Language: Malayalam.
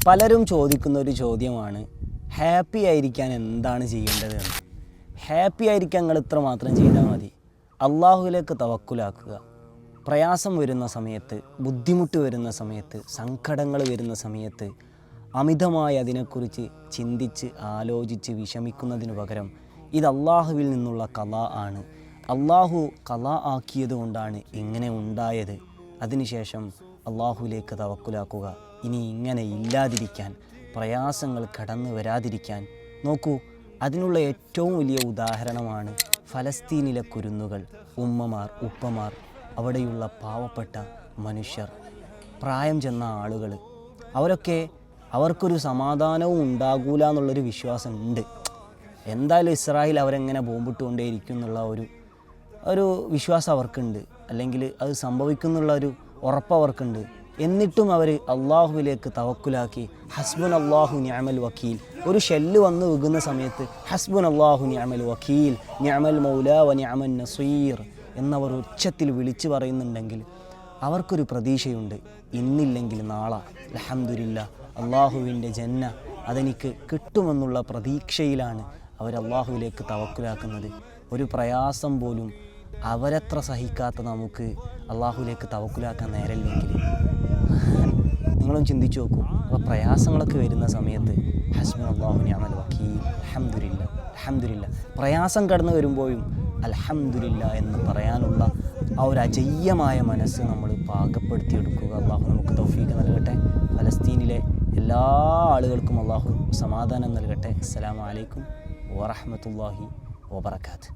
പലരും ചോദിക്കുന്ന ഒരു ചോദ്യമാണ്, ഹാപ്പി ആയിരിക്കാൻ എന്താണ് ചെയ്യേണ്ടത് എന്ന്. ഹാപ്പി ആയിരിക്കാൻ നിങ്ങൾ ഇത്ര മാത്രം ചെയ്താൽ മതി. അള്ളാഹുവിലേക്ക് തവക്കുലാക്കുക. പ്രയാസം വരുന്ന സമയത്ത്, ബുദ്ധിമുട്ട് വരുന്ന സമയത്ത്, സങ്കടങ്ങൾ വരുന്ന സമയത്ത് അമിതമായി അതിനെക്കുറിച്ച് ചിന്തിച്ച് ആലോചിച്ച് വിഷമിക്കുന്നതിന് പകരം ഇത് അള്ളാഹുവിൽ നിന്നുള്ള ഖളാ ആണ്. അള്ളാഹു ഖളാ ആക്കിയത് കൊണ്ടാണ് ഇങ്ങനെ ഉണ്ടായത്. അതിനുശേഷം അള്ളാഹുവിലേക്ക് തവക്കുലാക്കുക. ഇനി ഇങ്ങനെ ഇല്ലാതിരിക്കാൻ, പ്രയാസങ്ങൾ കടന്നു വരാതിരിക്കാൻ നോക്കൂ. അതിനുള്ള ഏറ്റവും വലിയ ഉദാഹരണമാണ് ഫലസ്തീനിലെ കുരുന്നുകൾ, ഉമ്മമാർ, ഉപ്പമാർ, അവിടെയുള്ള പാവപ്പെട്ട മനുഷ്യർ, പ്രായം ചെന്ന ആളുകൾ. അവർക്കൊരു സമാധാനവും ഉണ്ടാകൂല എന്നുള്ളൊരു വിശ്വാസം ഉണ്ട്. എന്തായാലും ഇസ്രായേൽ അവരെങ്ങനെ ബോംബിട്ടുകൊണ്ടേയിരിക്കും എന്നുള്ള ഒരു വിശ്വാസം അവർക്കുണ്ട്, അല്ലെങ്കിൽ അത് സംഭവിക്കുന്നുള്ള ഒരു ഉറപ്പ് അവർക്കുണ്ട്. എന്നിട്ടും അവർ അള്ളാഹുവിലേക്ക് തവക്കുലാക്കി ഹസ്ബുൻ അള്ളാഹു നിഅമൽ വക്കീൽ, ഒരു ഷെല്ല് വന്ന് വീകുന്ന സമയത്ത് ഹസ്ബുൻ അള്ളാഹു നിഅമൽ വക്കീൽ, നിഅമൽ മൗലാ വ നിഅമൻ നസീർ എന്നവർ ഉച്ചത്തിൽ വിളിച്ചു പറയുന്നുണ്ടെങ്കിൽ അവർക്കൊരു പ്രതീക്ഷയുണ്ട്. ഇന്നില്ലെങ്കിൽ നാളെ അൽഹംദുലില്ലാഹ് അള്ളാഹുവിൻ്റെ ജന്ന അതെനിക്ക് കിട്ടുമെന്നുള്ള പ്രതീക്ഷയിലാണ് അവർ അള്ളാഹുവിലേക്ക് തവക്കുലാക്കുന്നത്. ഒരു പ്രയാസം പോലും അവരത്ര സഹിക്കാത്ത നമുക്ക് അള്ളാഹുവിലേക്ക് തവക്കുലാക്കാൻ നേരമില്ലെങ്കിൽ നിങ്ങളും ചിന്തിച്ചു നോക്കൂ. അപ്പോൾ പ്രയാസങ്ങളൊക്കെ വരുന്ന സമയത്ത് ഹസ്ബുൻ അല്ലാഹു നിഅമൽ വക്കീൽ, അൽഹംദുലില്ലാഹ് അൽഹംദുലില്ലാഹ്, പ്രയാസം കടന്നു വരുമ്പോഴും അൽഹംദുലില്ലാഹ് എന്ന് പറയാനുള്ള ആ ഒരു അജയ്യമായ മനസ്സ് നമ്മൾ പാകപ്പെടുത്തിയെടുക്കുക. അള്ളാഹു നമുക്ക് തൗഫീഖ് നൽകട്ടെ. ഫലസ്തീനിലെ എല്ലാ ആളുകൾക്കും അള്ളാഹു സമാധാനം നൽകട്ടെ. അസ്സലാമു അലൈക്കും വറഹ്മത്തുള്ളാഹി വബറകാതുഹു.